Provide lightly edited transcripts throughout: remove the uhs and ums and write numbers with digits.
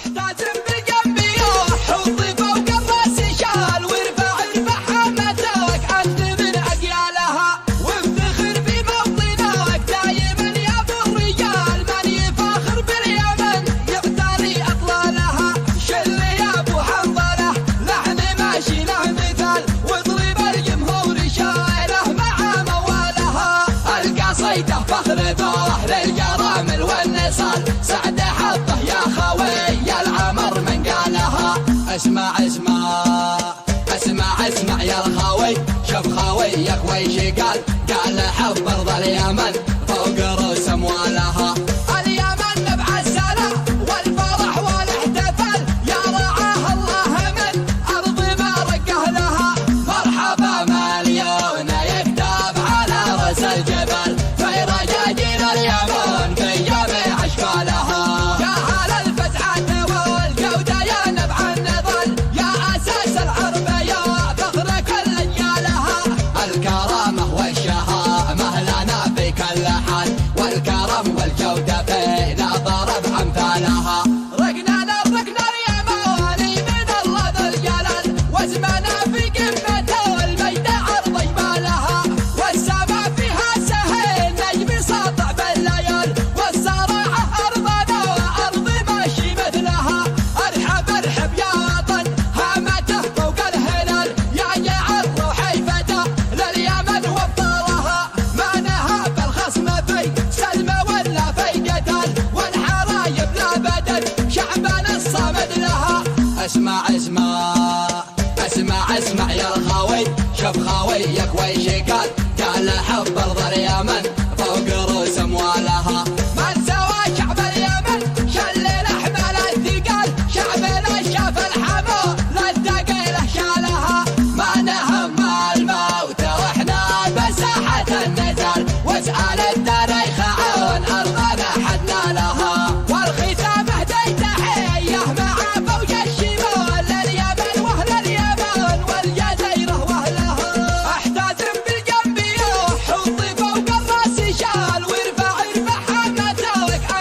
احتازم بالجنب يوح حطي فوق الراس شال وارفع حمتك انت من اجيالها وافتخر بموطنك دايما يا ابو الرجال من يفاخر باليمن يغتالي اطلالها شل يا ابو حنظله لحن ماشي له مثال واضرب الجمهور شاعره مع موالها القصيده فخر ذوه للجرامل والنصال سعد حطه يا خوي العمر من قالها اسمع يا الخاوي شوف خاويك ويش قال حب ارض اليمن فوق رؤوس اموالها اليمن نبع السلام والفرح والاحتفال يا رعاه الله من ارض ما رقه لها مرحبا مليون يكتب على راس الجبل في رجاجيل اليمن في جميع اشكالها يا هل الفتحات والجوده يا نبع النضال يا اساس العرب يا فخر كل اجيالها الكرامه والشهامه لنا في كل حال والكرم والجوده فينا ضرب امثالها رقنا اليماني من الله ذو الجلال وزمنا في قمه المجد عرض جبالها والسماء فيها سهيل نجم ساطع بالليال والصراحه ارضنا وارض ماشي مثلها ارحب يا وطن هامته فوق الهلال يا جعل روحي فتى لليمن وابطالها ما نهاب الخصم في سلمى ولا في قتال والحرايب لا بدل شعبنا الصامد لها اسمع يا الخاوي شوف خاويك ويش قال حب ارض اليمن فوق رؤوس اموالها من سوى شعب اليمن شل الاحمال الثقال شعبنا شاف الحمو للثقيله شالها ما نهم الموت رحنا بساحه النزال واسال التاريخ عن ارضنا حدنا لها والختام اهدي تحيه مع فوج الشمال لليمن واهل اليمن والجزيره واهلها احتازم بالجنب يوح حطي فوق الراس شال وارفع حمتك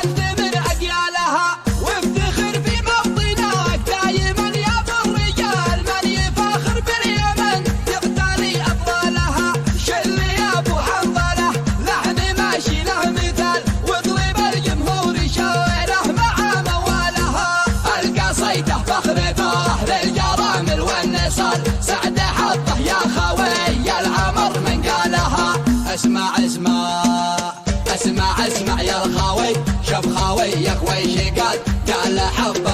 انت من اجيالها وافتخر بموطنك دايما يا ابو الرجال من يفاخر باليمن يغتالي اطلالها شل يا ابو حنظله لحن ماشي له مثال واضرب الجمهور شاعره مع موالها القصيده فخر ذوه للجرامل والنصال سعد حطه يا خوي العمر من قالها اسمع يا الخاوي شوف خاويك ويش قال حب